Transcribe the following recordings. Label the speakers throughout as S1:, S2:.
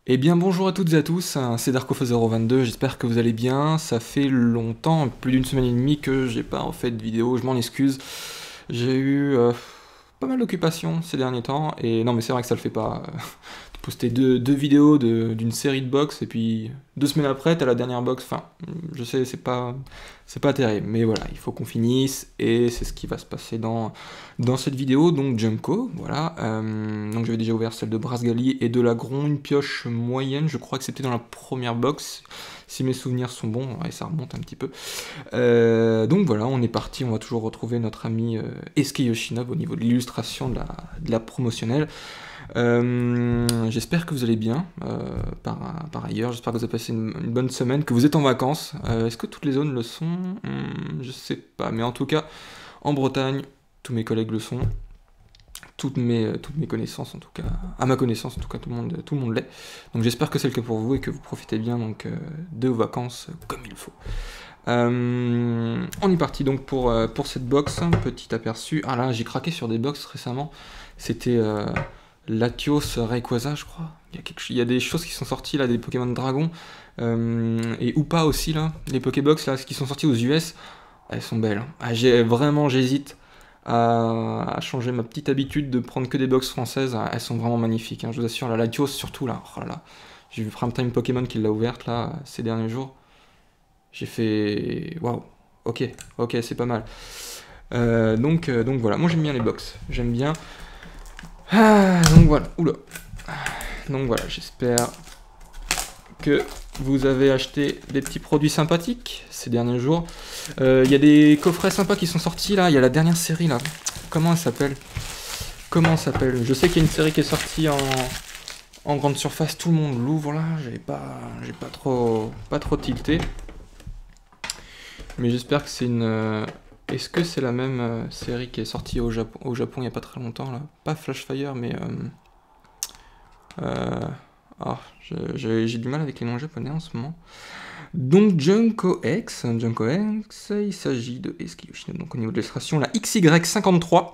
S1: Eh bien bonjour à toutes et à tous, c'est Darkofo022, j'espère que vous allez bien. Ça fait longtemps, plus d'une semaine et demie que j'ai pas fait de vidéo, je m'en excuse. J'ai eu pas mal d'occupations ces derniers temps, et non mais c'est vrai que ça le fait pas. De poster deux vidéos d'une série de box, et puis 2 semaines après t'as la dernière box, enfin je sais c'est pas terrible, mais voilà, il faut qu'on finisse, et c'est ce qui va se passer dans cette vidéo, donc Junko, voilà. Donc j'avais déjà ouvert celle de Brasgali et de Lagron, une pioche moyenne, je crois que c'était dans la première box, si mes souvenirs sont bons, et ça remonte un petit peu. Donc voilà, on est parti, on va toujours retrouver notre ami Esuke Yoshinobu au niveau de l'illustration de la promotionnelle. J'espère que vous allez bien, par ailleurs, j'espère que vous avez passé une bonne semaine, que vous êtes en vacances. Est-ce que toutes les zones le sont? Je sais pas, mais en tout cas, en Bretagne, tous mes collègues le sont. Toutes mes connaissances, en tout cas, à ma connaissance, en tout cas, tout le monde l'est. Donc j'espère que c'est le cas pour vous et que vous profitez bien donc, de vos vacances comme il faut. On est parti donc pour cette box, un petit aperçu. Ah là, j'ai craqué sur des box récemment. C'était Latios Rayquaza, je crois. Il y a des choses qui sont sorties là, des Pokémon Dragon. Et Upa aussi, là. Les Pokébox là, qui sont sortis aux US. Elles sont belles. Ah, j'hésite à changer ma petite habitude de prendre que des box françaises. Elles sont vraiment magnifiques, hein, je vous assure. La Latios surtout là. Oh là là. J'ai vu Primetime Pokémon qui l'a ouverte là ces derniers jours. J'ai fait waouh. Ok, c'est pas mal. Donc voilà. Moi j'aime bien les box. J'aime bien. Donc voilà. Oula. Donc voilà. J'espère que vous avez acheté des petits produits sympathiques ces derniers jours. Il y a des coffrets sympas qui sont sortis là. Il y a la dernière série là. Comment elle s'appelle? Je sais qu'il y a une série qui est sortie en grande surface. Tout le monde l'ouvre là. J'ai pas trop tilté. Mais j'espère que c'est une. Est-ce que c'est la même série qui est sortie au Japon il n'y a pas très longtemps là? Pas Flashfire, mais. J'ai du mal avec les noms japonais en ce moment. Donc Junko X, il s'agit de Esuke Yoshinobu. Donc au niveau de l'illustration, la XY53.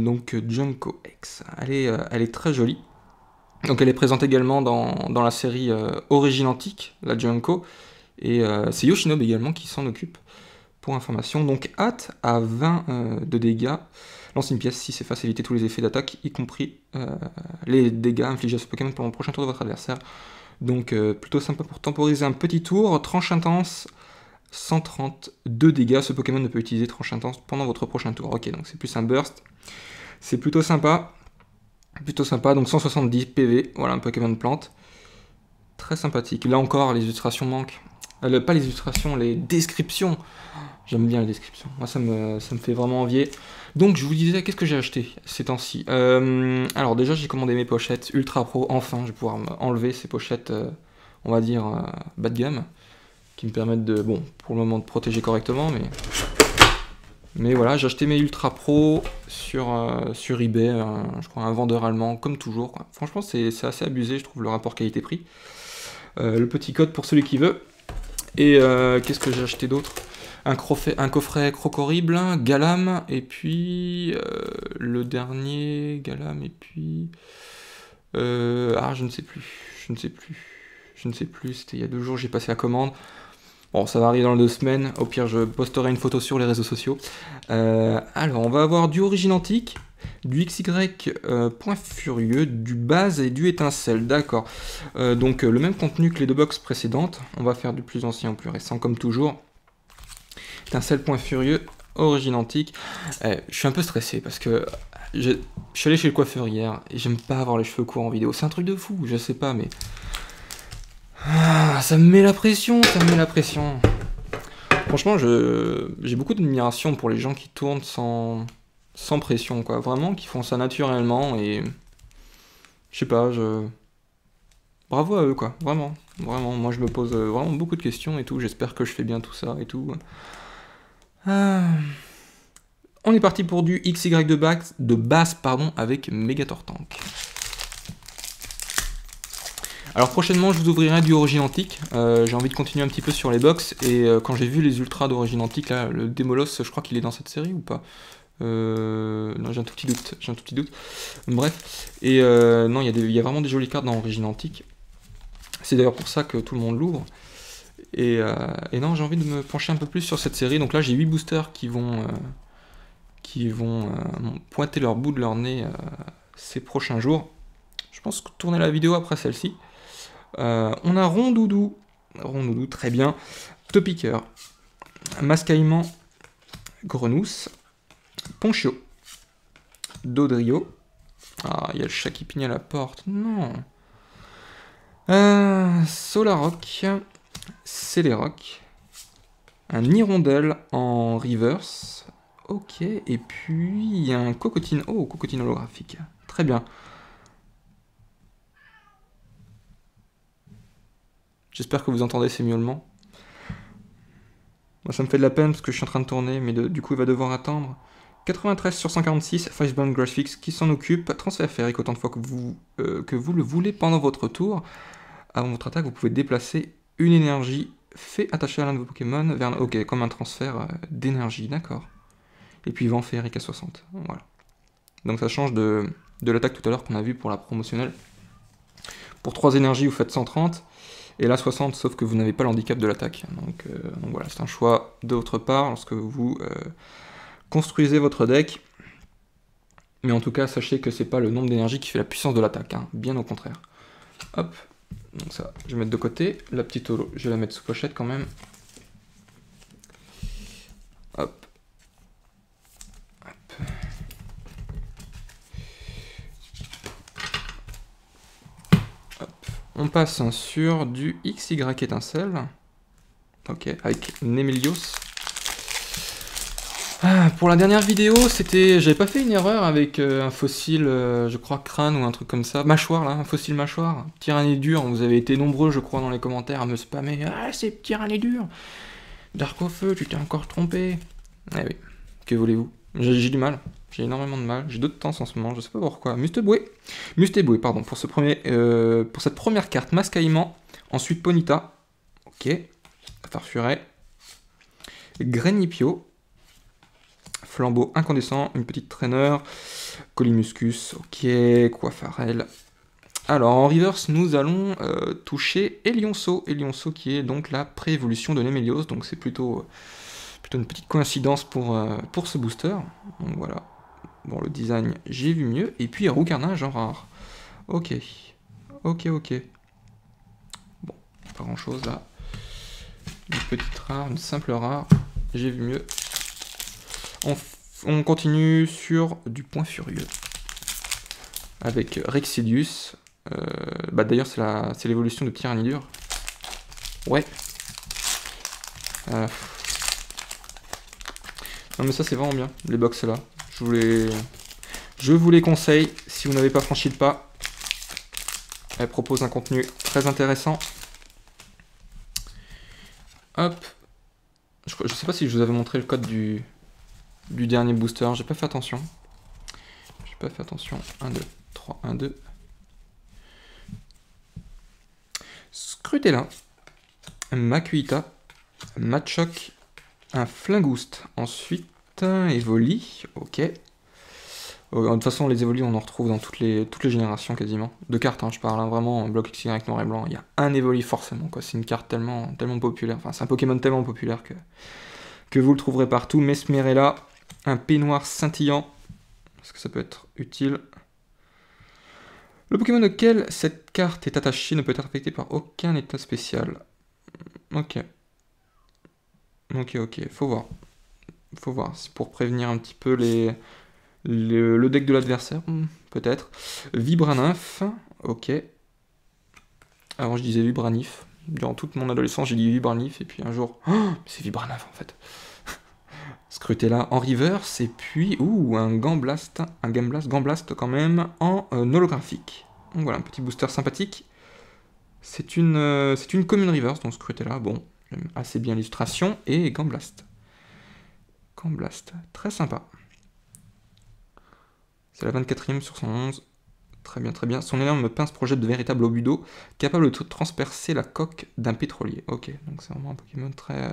S1: Donc Junko X, elle est très jolie. Donc elle est présente également dans la série Origine Antique, la Junko. Et c'est Yoshinobu également qui s'en occupe, pour information. Donc hâte à 20 de dégâts. Lance une pièce si c'est facilité tous les effets d'attaque, y compris les dégâts infligés à ce Pokémon pendant le prochain tour de votre adversaire. Donc plutôt sympa pour temporiser un petit tour. Tranche intense, 132 dégâts. Ce Pokémon ne peut utiliser tranche intense pendant votre prochain tour. Ok, donc c'est plus un burst. C'est plutôt sympa. Donc 170 PV. Voilà, un Pokémon plante. Très sympathique. Là encore, les illustrations manquent. Pas les illustrations, les descriptions. J'aime bien les descriptions. Moi, ça me fait vraiment envier. Donc, je vous disais, qu'est-ce que j'ai acheté ces temps-ci? Alors, déjà, j'ai commandé mes pochettes Ultra Pro. Enfin, je vais pouvoir enlever ces pochettes, on va dire, bas de gamme, qui me permettent de, bon, pour le moment, de protéger correctement, mais voilà, j'ai acheté mes Ultra Pro sur eBay, je crois un vendeur allemand, comme toujours, quoi. Franchement, c'est assez abusé, je trouve, le rapport qualité-prix. Le petit code pour celui qui veut. Et qu'est-ce que j'ai acheté d'autre? Un coffret Crocorrible, Galam, et puis le dernier Galam, et puis je ne sais plus, c'était il y a 2 jours, j'ai passé la commande. Bon, ça va arriver dans les 2 semaines, au pire je posterai une photo sur les réseaux sociaux. Alors, on va avoir du Origine Antique, du XY Point Furieux, du Base et du Étincelle, d'accord. Donc le même contenu que les 2 box précédentes, on va faire du plus ancien au plus récent comme toujours. Étincelle Point Furieux, Origine Antique. Je suis un peu stressé parce que je suis allé chez le coiffeur hier et j'aime pas avoir les cheveux courts en vidéo. C'est un truc de fou, je sais pas, mais ça me met la pression, Franchement, j'ai beaucoup d'admiration pour les gens qui tournent sans pression, quoi. Vraiment, qui font ça naturellement et je sais pas, bravo à eux, quoi. Vraiment. Moi, je me pose vraiment beaucoup de questions et tout. J'espère que je fais bien tout ça et tout. On est parti pour du XY de base, avec Megator Tank. Alors prochainement, je vous ouvrirai du Origine Antique. J'ai envie de continuer un petit peu sur les box. Et quand j'ai vu les ultras d'Origine Antique, là, le Démolos, je crois qu'il est dans cette série ou pas? Non, j'ai un tout petit doute. J'ai un tout petit doute. Bref. Et non, il y a vraiment des jolies cartes dans Origine Antique. C'est d'ailleurs pour ça que tout le monde l'ouvre. Et non, j'ai envie de me pencher un peu plus sur cette série. Donc là, j'ai 8 boosters qui vont pointer leur bout de leur nez ces prochains jours. Je pense que tourner la vidéo après celle-ci. On a Rondoudou. Rondoudou, très bien. Topiqueur. Mascaillement. Grenousse. Ponchio. Dodrio. Ah, il y a le chat qui pigne à la porte. Non. Solaroc. Céléroc. Un hirondelle en reverse. Ok. Et puis un cocotine. Oh, cocotine holographique. Très bien. J'espère que vous entendez ces miaulements. Moi, ça me fait de la peine parce que je suis en train de tourner, mais du coup, il va devoir attendre. 93 sur 146, Ficebound Graphics qui s'en occupe. Transfert féerique autant de fois que vous le voulez pendant votre tour. Avant votre attaque, vous pouvez déplacer une énergie fait attacher à l'un de vos Pokémon vers... Ok, comme un transfert d'énergie, d'accord. Et puis vent féerique à 60, voilà. Donc ça change de l'attaque tout à l'heure qu'on a vu pour la promotionnelle. Pour 3 énergies, vous faites 130. Et là 60, sauf que vous n'avez pas l'handicap de l'attaque. Donc voilà, c'est un choix de votre part lorsque vous construisez votre deck. Mais en tout cas, sachez que c'est pas le nombre d'énergie qui fait la puissance de l'attaque, hein, bien au contraire. Hop, donc ça, je vais mettre de côté. La petite holo, je vais la mettre sous pochette quand même. Hop. Hop. Hop. On passe sur du XY étincelle. Ok, avec Nemelios. Pour la dernière vidéo, j'avais pas fait une erreur avec un fossile, je crois crâne ou un truc comme ça, mâchoire là, un fossile mâchoire, Tyrannédur, vous avez été nombreux je crois dans les commentaires à me spammer, ah c'est Tyrannédur, Dark au feu, tu t'es encore trompé. Eh oui, que voulez-vous, j'ai du mal, j'ai énormément de mal, j'ai d'autres temps en ce moment, je sais pas pourquoi. Mustéboué, pardon, pour cette première carte, Mascaillement, ensuite Ponyta, ok, Farfuret, Grenipio, Flambeau incandescent, une petite traîneur, Colimuscus, ok, Coiffarel. Alors en reverse, nous allons toucher Elionceau. Elionceau qui est donc la pré-évolution de Nemelios, donc c'est plutôt une petite coïncidence pour ce booster. Donc voilà. Bon, le design, j'ai vu mieux. Et puis Roucarnage en rare. Ok. Ok. Bon, pas grand chose là. Une petite rare, une simple rare. J'ai vu mieux. On continue sur du point furieux. Avec Rexidius. D'ailleurs, c'est l'évolution de Tyrannidur. Ouais. Non mais ça c'est vraiment bien, les box là. Je vous les conseille si vous n'avez pas franchi le pas. Elle propose un contenu très intéressant. Hop. Je sais pas si je vous avais montré le code du dernier booster, j'ai pas fait attention. 1, 2, 3, 1, 2. Scrutella, Makuita, Machoc, un Flingouste. Ensuite, un Evoli, ok. De toute façon, les Evoli, on en retrouve dans toutes les générations quasiment. De cartes, hein, je parle, hein, vraiment, en bloc XY noir et blanc. Il y a un Evoli forcément, quoi. C'est une carte tellement populaire. Enfin, c'est un Pokémon tellement populaire que vous le trouverez partout. Mesmerella, un peignoir scintillant. Est-ce que ça peut être utile? Le Pokémon auquel cette carte est attachée ne peut être affecté par aucun état spécial. Ok. Faut voir. C'est pour prévenir un petit peu le deck de l'adversaire, peut-être. Vibranif, ok. Avant je disais Vibranif. Durant toute mon adolescence j'ai dit Vibranif, et puis un jour... Oh, c'est Vibranif en fait. Scrutella en reverse, et puis... un Gamblast Gamblast quand même, en holographique. Donc voilà, un petit booster sympathique. C'est une commune reverse, donc Scrutella, bon, j'aime assez bien l'illustration, et Gamblast. Très sympa. C'est la 24e sur 111. Très bien. Son énorme pince projette de véritables obus d'eau, capable de transpercer la coque d'un pétrolier. Ok, donc c'est vraiment un Pokémon très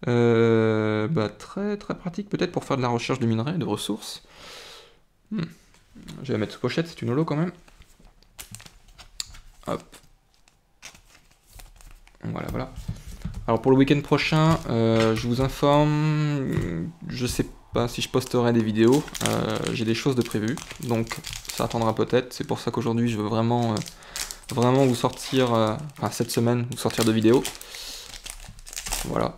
S1: Très très pratique peut-être pour faire de la recherche de minerais, de ressources. Je vais la mettre sous pochette, c'est une holo quand même. Hop. Voilà. Alors pour le week-end prochain, je vous informe, je sais pas si je posterai des vidéos, j'ai des choses de prévues, donc ça attendra peut-être, c'est pour ça qu'aujourd'hui je veux vraiment vous sortir, enfin cette semaine, vous sortir de vidéos. Voilà.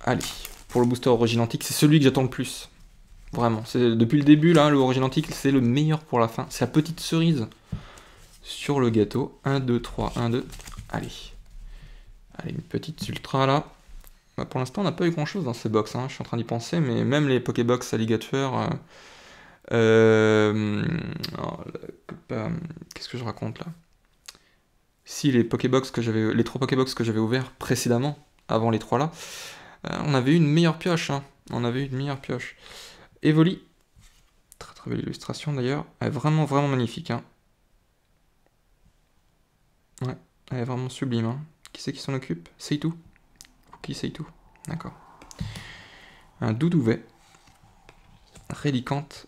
S1: Allez, pour le booster Origin Antique, c'est celui que j'attends le plus. Vraiment, depuis le début là, le Origin Antique c'est le meilleur pour la fin, c'est la petite cerise sur le gâteau. 1, 2, 3, 1, 2, allez. Allez, une petite ultra là. Pour l'instant, on n'a pas eu grand chose dans ces box, hein. Je suis en train d'y penser, mais même les Pokébox Alligator. Qu'est-ce que je raconte là? Si les Pokébox que j'avais, les 3 Pokébox que j'avais ouverts précédemment, avant les 3 là, on avait eu une meilleure pioche. Hein. On avait eu une meilleure pioche. Evoli. Très très belle illustration d'ailleurs. Elle est vraiment magnifique. Hein. Ouais, elle est vraiment sublime. Hein. Qui c'est qui s'en occupe? Seitou. Qui Seitou? D'accord. Un Doudouvet. Rélicante.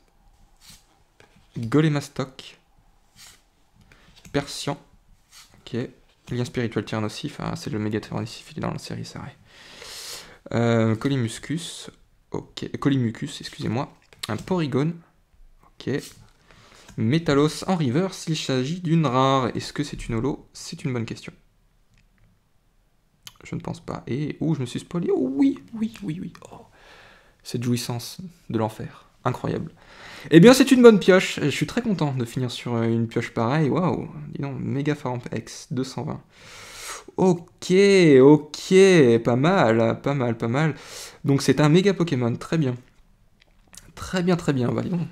S1: Golémastoc. Persian. Ok. Lien spirituel Tyrannosif. Ah, c'est le méga Tyrannosif, il est dans la série, c'est vrai. Colimuscus. Ok. Colimucus, excusez-moi. Un Porygon. Ok. Métalos en reverse, il s'agit d'une rare. Est-ce que c'est une holo? C'est une bonne question. Je ne pense pas. Et je me suis spoilé. Oh, oui. Oh, cette jouissance de l'enfer. Incroyable. Eh bien, c'est une bonne pioche. Je suis très content de finir sur une pioche pareille. Waouh. Dis donc, Mega Faramp X 220. Ok. Pas mal. Donc, c'est un méga Pokémon. Très bien. Très bien. Bah, dis donc.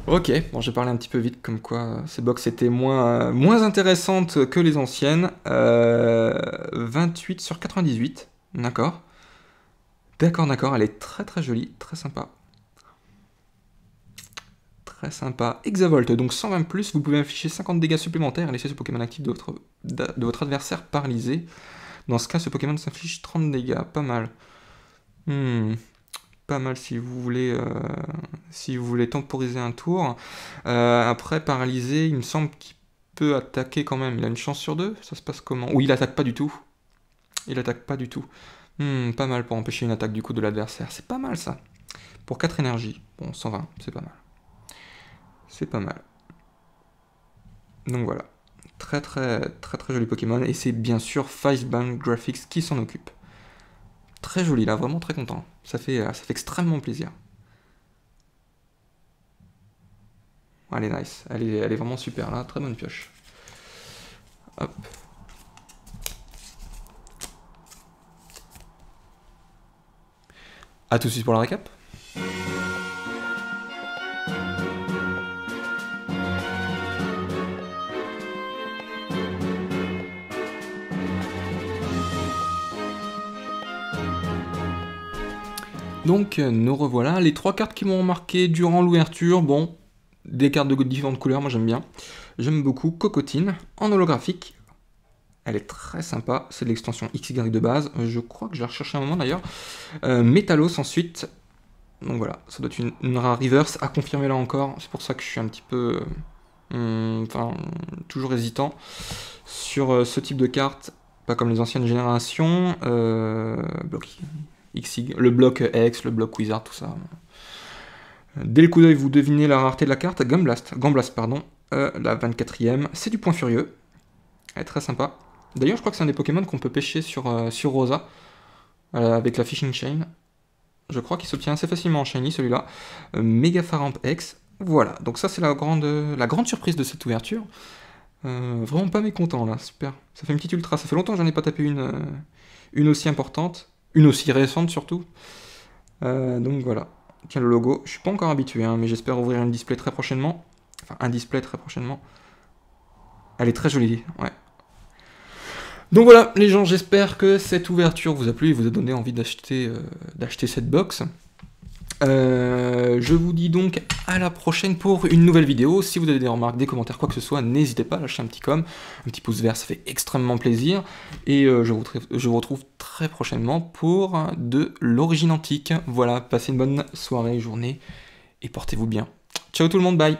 S1: Ok, bon, j'ai parlé un petit peu vite, comme quoi ces box étaient moins intéressantes que les anciennes. 28 sur 98, d'accord. D'accord, elle est très jolie, très sympa. Très sympa. Exavolt, donc 120+, vous pouvez afficher 50 dégâts supplémentaires et laisser ce Pokémon actif de votre adversaire paralysé. Dans ce cas, ce Pokémon s'inflige 30 dégâts, pas mal. Pas mal si vous voulez temporiser un tour. Après, paralysé, il me semble qu'il peut attaquer quand même. Il a une chance sur 2. Ça se passe comment? Oui, il attaque pas du tout. Pas mal pour empêcher une attaque du coup de l'adversaire. C'est pas mal ça. Pour 4 énergies. Bon, 120, c'est pas mal. Donc voilà. Très joli Pokémon. Et c'est bien sûr Ficeband Graphics qui s'en occupe. Très joli là, vraiment très content. Ça fait extrêmement plaisir. Elle est nice, elle est vraiment super là, très bonne pioche. Hop. A tout de suite pour la récap. Donc nous revoilà, les 3 cartes qui m'ont marqué durant l'ouverture, bon, des cartes de différentes couleurs, moi j'aime bien. J'aime beaucoup Cocotine, en holographique, elle est très sympa, c'est de l'extension XY de base, je crois que je vais rechercher un moment d'ailleurs. Métalos ensuite, donc voilà, ça doit être une rare reverse, à confirmer là encore, c'est pour ça que je suis un petit peu, toujours hésitant sur ce type de carte, pas comme les anciennes générations, le bloc X, le bloc Wizard, tout ça. Dès le coup d'œil, vous devinez la rareté de la carte. Gambblast, la 24e. C'est du point furieux. Elle est très sympa. D'ailleurs, je crois que c'est un des Pokémon qu'on peut pêcher sur Rosa, avec la Fishing Chain. Je crois qu'il s'obtient assez facilement en Shiny, celui-là. Mega Faramp X. Voilà, donc ça c'est la grande surprise de cette ouverture. Vraiment pas mécontent, là, super. Ça fait une petite ultra. Ça fait longtemps que j'en ai pas tapé une aussi importante. Une aussi récente surtout. Donc voilà. Tiens le logo. Je suis pas encore habitué, hein, mais j'espère ouvrir un display très prochainement. Enfin, un display très prochainement. Elle est très jolie, ouais. Donc voilà, les gens, j'espère que cette ouverture vous a plu et vous a donné envie d'acheter cette box. Je vous dis donc à la prochaine pour une nouvelle vidéo. Si vous avez des remarques, des commentaires, quoi que ce soit, n'hésitez pas à lâcher un petit pouce vert, ça fait extrêmement plaisir. Et je vous retrouve très très prochainement pour de l'origine antique. Voilà, passez une bonne soirée, journée, et portez-vous bien. Ciao tout le monde, bye!